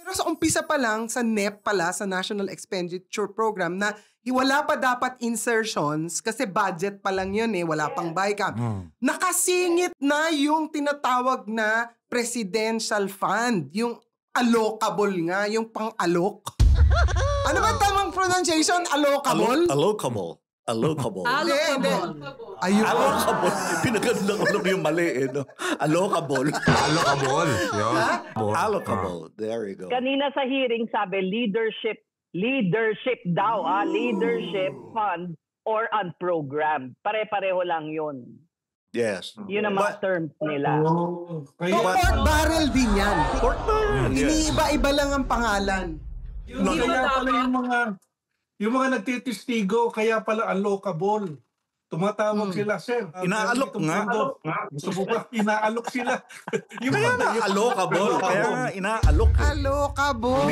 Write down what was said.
Pero sa umpisa pa lang, sa NEP pala, sa National Expenditure Program, na wala pa dapat insertions kasi budget pa lang yun wala pang BICAM. Nakasingit na yung tinatawag na presidential fund, yung allocable nga, yung pang-alok. Ano ba tamang pronunciation? Allocable? Allocable. Hindi. Ayun. Allocable. Pinaganda ko lang yung mali no? Allocable. Allocable. There you go. Kanina sa hearing sabi leadership daw, leadership fund or unprogrammed. Pare-pareho lang yun. Yes. Yun ang mga terms nila. Port barrel din yan. Port barrel, yes. Iniiba-iba lang ang pangalan. Kaya pala yung mga nagtitistigo, kaya pala allocable. Tumatawag sila, sir. Inaalok nga. Gusto mo ba? Inaalok sila. Kaya nga allocable. Kaya nga inaalok. Allocable.